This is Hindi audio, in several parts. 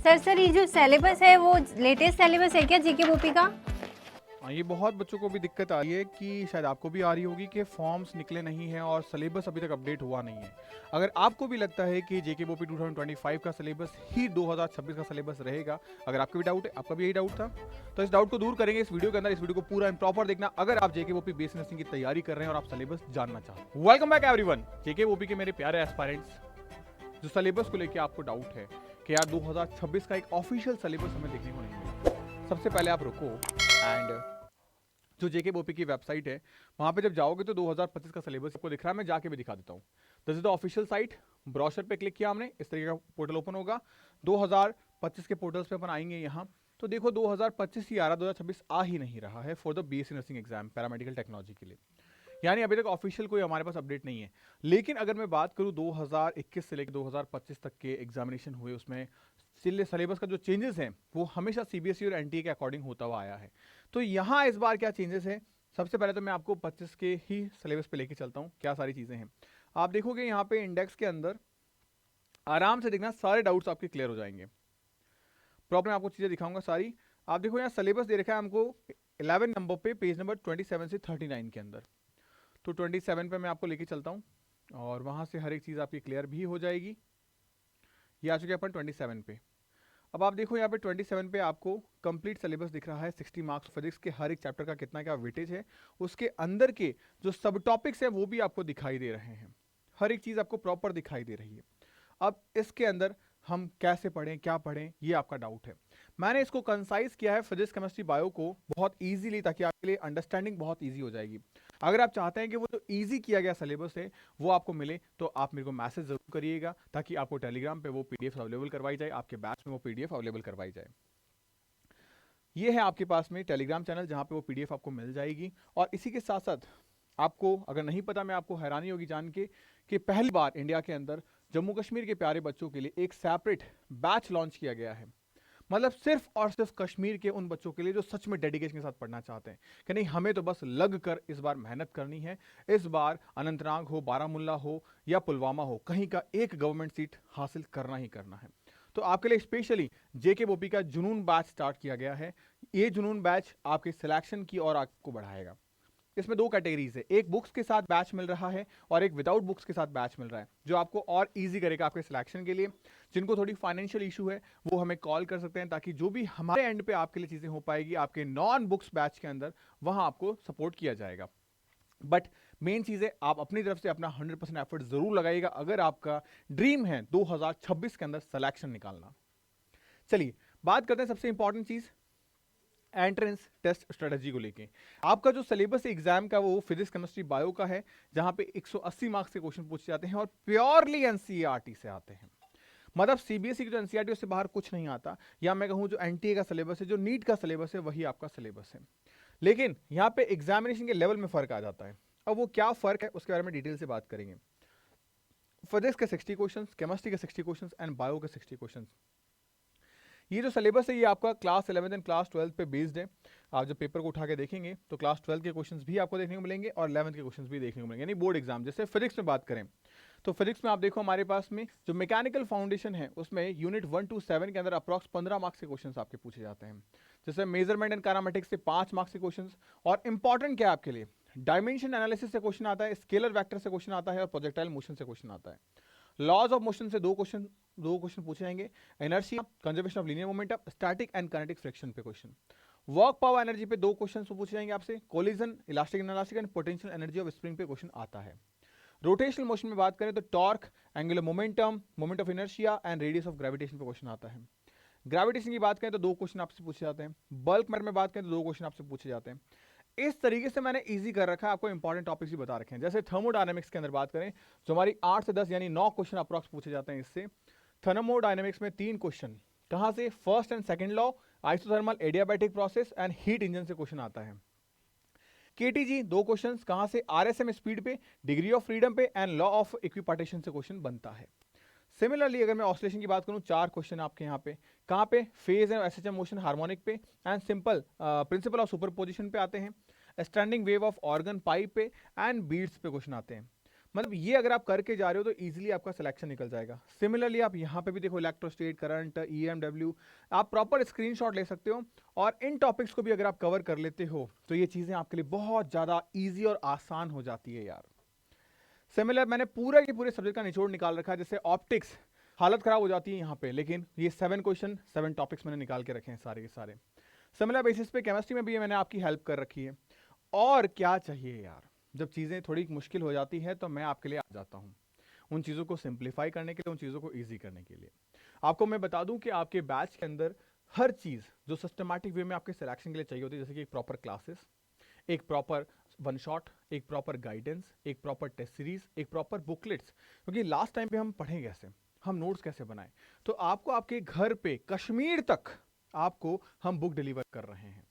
सर ये जो सिलेबस है वो लेटेस्ट सिलेबस है क्या जीके बोपी का? ये बहुत बच्चों को भी दिक्कत आ रही है कि शायद आपको भी आ रही होगी कि फॉर्म्स निकले नहीं हैं और सिलेबस अभी तक अपडेट हुआ नहीं है। अगर आपको भी लगता है कि जेके बोपी 2025 का सिलेबस ही 2026 का सिलेबस रहेगा, अगर आपका भी डाउट है, आपका भी यही डाउट था, तो इस डाउट को दूर करेंगे इस वीडियो के अंदर। इस वीडियो को पूरा एंड प्रॉपर देखना अगर आप जेके बोपी बेस नर्सिंग की तैयारी कर रहे हैं और आप सिलेबस जानना चाहते हैं। वेलकम बैक एवरीवन, जेके बोपी के मेरे प्यारे एस्पायरेंट्स। जो सिलेबस को लेकर आपको डाउट है कि यार 2026 का एक ऑफिशियल सिलेबस हमें देखने को नहीं मिला, सबसे पहले आप रुको एंड जो जेके बोपी की वेबसाइट है वहां पे जब जाओगे तो 2025 का सिलेबस आपको दिख रहा है। मैं जाके भी दिखा देता हूँ। This is the official site. Brochure पे क्लिक किया हमने, इस तरीके का पोर्टल ओपन होगा। 2025 के पोर्टल्स पे अपन आएंगे यहाँ, तो देखो 2025 ही आ रहा, 2026 आ ही नहीं रहा है for the BSc nursing exam paramedical technology के लिए। यानी अभी तक ऑफिशियल कोई हमारे पास अपडेट नहीं है। लेकिन अगर मैं बात करूं 2021 से लेकर 2025 तक के एग्जामिनेशन हुए, उसमें सिलेबस का जो चेंजेस हैं वो हमेशा सीबीएसई और एनटीए के अकॉर्डिंग होता हुआ आया है। तो यहाँ इस बार क्या चेंजेस है, सबसे पहले तो मैं आपको 25 के ही सिलेबस पे लेके चलता हूँ, क्या सारी चीज़ें हैं। आप देखोगे यहाँ पे इंडेक्स के अंदर आराम से देखना, सारे डाउट्स आपके क्लियर हो जाएंगे। प्रॉपर मैं आपको चीज़ें दिखाऊंगा सारी। आप देखो यहाँ सिलेबस दे रखा है हमको 11 नंबर पे, पेज नंबर 27 से 39 के अंदर। तो 27 पे मैं आपको लेके चलता हूँ और वहाँ से हर एक चीज़ आपकी क्लियर भी हो जाएगी। ये आ चुके अपन 27 पे। अब आप देखो यहाँ पे 27 पे आपको कंप्लीट सिलेबस दिख रहा है। 60 मार्क्स फिजिक्स के हर एक चैप्टर का कितना क्या वेटेज है, उसके अंदर के जो सब टॉपिक्स हैं वो भी आपको दिखाई दे रहे हैं। हर एक चीज़ आपको प्रॉपर दिखाई दे रही है। अब इसके अंदर हम कैसे पढ़ें, क्या पढ़ें, ये आपका डाउट है। मैंने इसको कंसाइज किया है फिजिक्स केमिस्ट्री बायो को बहुत इजीली, ताकि आपके लिए अंडरस्टैंडिंग बहुत इजी हो जाएगी। अगर आप चाहते हैं कि वो जो इजी किया गया सिलेबस है वो आपको मिले, तो आप मेरे को मैसेज जरूर करिएगा, ताकि आपको टेलीग्राम पे वो पीडीएफ अवेलेबल करवाई जाए, आपके बैच में वो पीडीएफ अवेलेबल करवाई जाए। ये है आपके पास में टेलीग्राम चैनल जहां पे वो पीडीएफ आपको मिल जाएगी। और इसी के साथ साथ आपको अगर नहीं पता, मैं आपको हैरानी होगी जान के कि पहली बार इंडिया के अंदर जम्मू कश्मीर के प्यारे बच्चों के लिए एक सेपरेट बैच लॉन्च किया गया है। मतलब सिर्फ और सिर्फ कश्मीर के उन बच्चों के लिए जो सच में डेडिकेशन के साथ पढ़ना चाहते हैं कि नहीं, हमें तो बस लग कर इस बार मेहनत करनी है। इस बार अनंतनाग हो, बारामुल्ला हो या पुलवामा हो, कहीं का एक गवर्नमेंट सीट हासिल करना ही करना है। तो आपके लिए स्पेशली जेके बोपी का जुनून बैच स्टार्ट किया गया है। ये जुनून बैच आपके सिलेक्शन की और आपको बढ़ाएगा। इसमें दो कैटेगरीज है, एक बुक्स के साथ बैच मिल रहा है और एक विदाउट बुक्स के साथ बैच मिल रहा है, जो आपको और इजी करेगा आपके सिलेक्शन के लिए। जिनको थोड़ी फाइनेंशियल इशू है वो हमें कॉल कर सकते हैं, ताकि जो भी हमारे एंड पे आपके लिए चीजें हो पाएगी आपके नॉन बुक्स बैच के अंदर, वहां आपको सपोर्ट किया जाएगा। बट मेन चीज है, आप अपनी तरफ से अपना 100% एफर्ट जरूर लगाइएगा अगर आपका ड्रीम है 2026 के अंदर सिलेक्शन निकालना। चलिए बात करते हैं सबसे इंपॉर्टेंट चीज, एंट्रेंस टेस्ट स्ट्रेटजी को लेके। आपका जो सिलेबस एग्जाम का वो फिजिक्स केमिस्ट्री बायो का है, जहां पे 180 मार्क्स के क्वेश्चन पूछे जाते हैं और प्योरली एनसीईआरटी से आते हैं। मतलब सीबीएसई की जो एनसीईआरटी उससे बाहर कुछ नहीं आता, या मैं कहूं जो एनटीए का सिलेबस है, जो नीट का सिलेबस है, वही आपका सिलेबस है। लेकिन यहाँ पे एग्जामिनेशन के लेवल में फर्क आ जाता है। अब वो क्या फर्क है उसके बारे में डिटेल से बात करेंगे। फिजिक्स के 60 क्वेश्चन, केमिस्ट्री के 60 क्वेश्चन एंड बायो के 60 क्वेश्चन। ये जो सिलेबस है ये आपका क्लास 11 एंड क्लास 12 पे बेस्ड है। आप जब पेपर को उठा के देखेंगे तो क्लास 12 के क्वेश्चंस भी आपको देखने को मिलेंगे और 11th के क्वेश्चंस भी देखने को मिलेंगे, यानी बोर्ड एग्जाम। जैसे फिजिक्स में बात करें तो फिजिक्स में आप देखो हमारे पास में जो मैकेनिकल फाउंडेशन है उसमें यूनिट 1 to 7 के अंदर अप्रॉक्स 15 मार्क्स के क्वेश्चंस आपके पूछे जाते हैं। जैसे मेजरमेंट एंड काइनेमेटिक्स से 5 मार्क्स के क्वेश्चन। और इंपॉर्टेंट क्या है आपके लिए, डायमेंशन एनालिसिस से क्वेश्चन आता है, स्केलर वेक्टर से क्वेश्चन आता है और प्रोजेक्टाइल मोशन से क्वेश्चन आता है। लॉज ऑफ मोशन से दो क्वेश्चन पूछे जाएंगे, inertia, conservation of linear momentum, static and kinetic friction पे क्वेश्चन। वर्क पावर एनर्जी पे दो क्वेश्चन पूछे जाएंगे आपसे, collision, elastic elastic and potential energy of spring पे क्वेश्चन आता है। रोटेशनल मोशन में बात करें तो torque, angular momentum, moment of inertia and radius of gravitation पे क्वेश्चन आता है। ग्रेविटेशन की बात करें तो दो क्वेश्चन आपसे पूछे जाते हैं। बल्क मैटर में बात करें तो दो क्वेश्चन आपसे पूछे जाते हैं। इस तरीके से मैंने इजी कर रखा है, आपको इंपॉर्टेंट टॉपिक्स भी बता रखे हैं। जैसे थर्मोडायनेमिक्स के अंदर बात करें जो हमारी 8 से 10 यानी 9 क्वेश्चन अप्रॉक्स पूछे जाते हैं इससे। थर्मोडायनेमिक्स में 3 क्वेश्चन, कहां से, first and second law, isothermal adiabatic process and heat engine से क्वेश्चन आता है। केटीजी 2 क्वेश्चन, कहां से, आरएसएम स्पीड पे, डिग्री ऑफ फ्रीडम पे एंड लॉ ऑफ इक्विपार्टीशन से क्वेश्चन बनता है। सिमिलरली अगर मैं ऑसिलेशन की बात करूं, 4 क्वेश्चन आपके यहाँ पे, कहां पे, phase and SHM motion harmonic पे and simple principle of superposition पे आते हैं। Standing wave of organ pipe पे एंड बीट्स पे क्वेश्चन आते हैं। मतलब ये अगर आप करके जा रहे हो तो इजीली आपका सिलेक्शन निकल जाएगा। सिमिलरली आप यहाँ पे भी देखो इलेक्ट्रोस्टेट, करंट, ईएमडब्ल्यू, आप प्रॉपर स्क्रीनशॉट ले सकते हो और इन टॉपिक्स को भी अगर आप कवर कर लेते हो तो ये चीज़ें आपके लिए बहुत ज़्यादा ईजी और आसान हो जाती है यार। सिमिलर मैंने पूरा के पूरे सब्जेक्ट का निचोड़ निकाल रखा है, जैसे ऑप्टिक्स हालत खराब हो जाती है यहाँ पे, लेकिन ये 7 क्वेश्चन 7 टॉपिक्स मैंने निकाल के रखे हैं सारे के सारे। सिमिलर बेसिस पे केमिस्ट्री में भी मैंने आपकी हेल्प कर रखी है। और क्या चाहिए यार, जब चीज़ें थोड़ी मुश्किल हो जाती है तो मैं आपके लिए आ जाता हूँ उन चीज़ों को सिंप्लीफाई करने के लिए, उन चीज़ों को ईजी करने के लिए। आपको मैं बता दूं कि आपके बैच के अंदर हर चीज़ जो सिस्टमैटिक वे में आपके सिलेक्शन के लिए चाहिए होती है, जैसे कि एक प्रॉपर क्लासेस, एक प्रॉपर वन शॉट, एक प्रॉपर गाइडेंस, एक प्रॉपर टेस्ट सीरीज, एक प्रॉपर बुकलेट्स। क्योंकि लास्ट टाइम पे हम पढ़ें कैसे, हम नोट्स कैसे बनाएं, तो आपको आपके घर पे कश्मीर तक आपको हम बुक डिलीवर कर रहे हैं।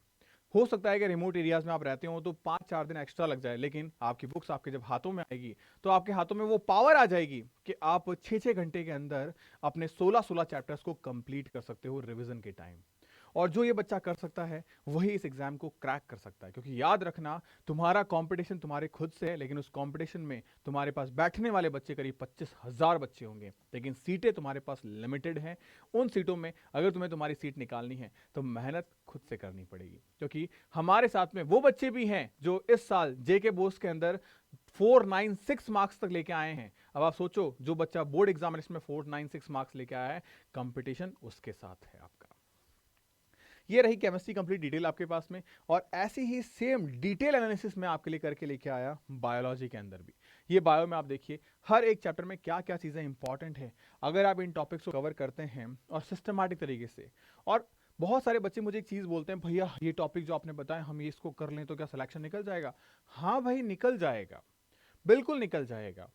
हो सकता है कि रिमोट एरियाज में आप रहते हो तो 5-4 दिन एक्स्ट्रा लग जाए, लेकिन आपकी बुक्स आपके जब हाथों में आएगी तो आपके हाथों में वो पावर आ जाएगी कि आप 6-6 घंटे के अंदर अपने 16-16 चैप्टर्स को कंप्लीट कर सकते हो रिवीजन के टाइम। और जो ये बच्चा कर सकता है वही इस एग्जाम को क्रैक कर सकता है, क्योंकि याद रखना तुम्हारा कंपटीशन तुम्हारे खुद से है, लेकिन उस कंपटीशन में तुम्हारे पास बैठने वाले बच्चे करीब 25,000 बच्चे होंगे, लेकिन सीटें तुम्हारे पास लिमिटेड हैं। उन सीटों में अगर तुम्हें तुम्हारी सीट निकालनी है तो मेहनत खुद से करनी पड़ेगी, क्योंकि हमारे साथ में वो बच्चे भी हैं जो इस साल जेके बोस के अंदर 496 मार्क्स तक लेके आए हैं। अब आप सोचो, जो बच्चा बोर्ड एग्जामिनेशन में 496 मार्क्स लेके आया है, कंपटीशन उसके साथ है आपका। ये रही केमिस्ट्री कंप्लीट डिटेल आपके पास में, और ऐसी ही सेम डिटेल एनालिसिस मैं आपके लिए करके लेके आया बायोलॉजी के अंदर भी। ये बायो में आप देखिए हर एक चैप्टर में क्या क्या चीज़ें इंपॉर्टेंट है, अगर आप इन टॉपिक्स को कवर करते हैं और सिस्टमैटिक तरीके से। और बहुत सारे बच्चे मुझे एक चीज़ बोलते हैं, भैया ये टॉपिक जो आपने बताया हम ये इसको कर लें तो क्या सिलेक्शन निकल जाएगा? हाँ भाई निकल जाएगा, बिल्कुल निकल जाएगा,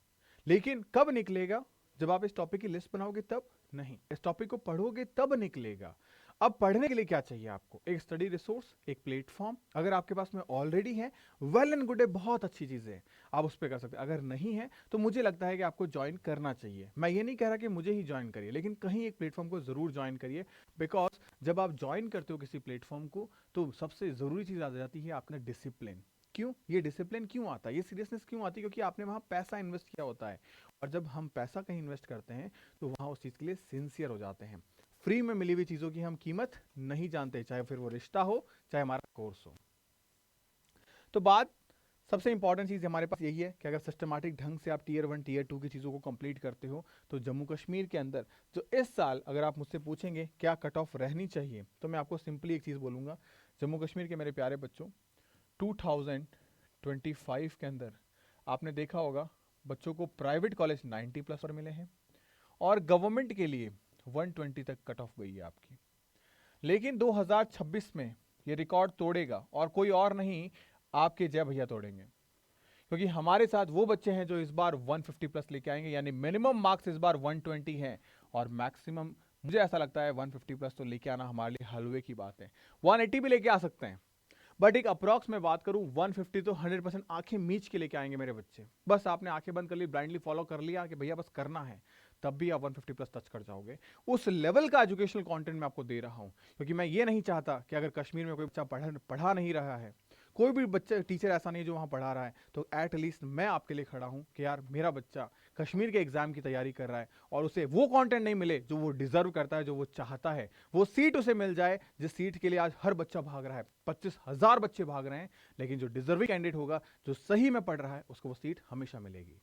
लेकिन कब निकलेगा? जब आप इस टॉपिक की लिस्ट बनाओगे तब नहीं, इस टॉपिक को पढ़ोगे तब निकलेगा। अब पढ़ने के लिए क्या चाहिए आपको? एक स्टडी रिसोर्स, एक प्लेटफॉर्म। अगर आपके पास में ऑलरेडी है, वेल एंड गुड है, बहुत अच्छी चीज़ है, आप उस पर कर सकते हैं। अगर नहीं है तो मुझे लगता है कि आपको ज्वाइन करना चाहिए। मैं ये नहीं कह रहा कि मुझे ही ज्वाइन करिए, लेकिन कहीं एक प्लेटफॉर्म को जरूर ज्वाइन करिए, बिकॉज जब आप ज्वाइन करते हो किसी प्लेटफॉर्म को तो सबसे जरूरी चीज़ आ जाती है आपका डिसिप्लिन। क्यों ये डिसिप्लिन क्यों आता है, ये सीरियसनेस क्यों आती है? क्योंकि आपने वहाँ पैसा इन्वेस्ट किया होता है, और जब हम पैसा कहीं इन्वेस्ट करते हैं तो वहाँ उस चीज़ के लिए सिंसियर हो जाते हैं। फ्री में मिली हुई चीज़ों की हम कीमत नहीं जानते, चाहे फिर वो रिश्ता हो चाहे हमारा कोर्स हो। तो बात सबसे इंपॉर्टेंट चीज़ हमारे पास यही है कि अगर सिस्टमैटिक ढंग से आप टीयर 1 टीयर 2 की चीज़ों को कंप्लीट करते हो तो जम्मू कश्मीर के अंदर जो इस साल, अगर आप मुझसे पूछेंगे क्या कट ऑफ रहनी चाहिए, तो मैं आपको सिंपली एक चीज़ बोलूँगा, जम्मू कश्मीर के मेरे प्यारे बच्चों, 2025 के अंदर आपने देखा होगा बच्चों को प्राइवेट कॉलेज 90+ पर मिले हैं, और गवर्नमेंट के लिए 120 तक कट ऑफ गई है आपकी। लेकिन 2026 में ये रिकॉर्ड तोड़ेगा, और कोई और नहीं, आपके जय भैया तोड़ेंगे, क्योंकि हमारे साथ वो बच्चे हैं जो इस बार 150+ लेके आएंगे, यानी मिनिमम मार्क्स इस बार 120 हैं, और मैक्सिमम मुझे ऐसा लगता है 150+ तो लेके आना हमारे लिए हलवे की बात है। 180 भी लेके आ सकते हैं, बट एक अप्रॉक्स में बात करूं 150 तो 100% आंखें मीच के लेके आएंगे मेरे बच्चे। बस आपने आंखें बंद कर ली, ब्लाइंडली फॉलो कर लिया कि भैया बस करना है, तब भी आप 150+ टच कर जाओगे। उस लेवल का एजुकेशनल कंटेंट मैं आपको दे रहा हूं, क्योंकि मैं ये नहीं चाहता कि अगर कश्मीर में कोई बच्चा पढ़ा नहीं रहा है, कोई भी बच्चा टीचर ऐसा नहीं जो वहाँ पढ़ा रहा है, तो एट लीस्ट मैं आपके लिए खड़ा हूँ कि यार मेरा बच्चा कश्मीर के एग्जाम की तैयारी कर रहा है और उसे वो कंटेंट नहीं मिले जो वो डिजर्व करता है, जो वो चाहता है, वो सीट उसे मिल जाए जिस सीट के लिए आज हर बच्चा भाग रहा है। 25,000 बच्चे भाग रहे हैं, लेकिन जो डिजर्विंग कैंडिडेट होगा, जो सही में पढ़ रहा है, उसको वो सीट हमेशा मिलेगी।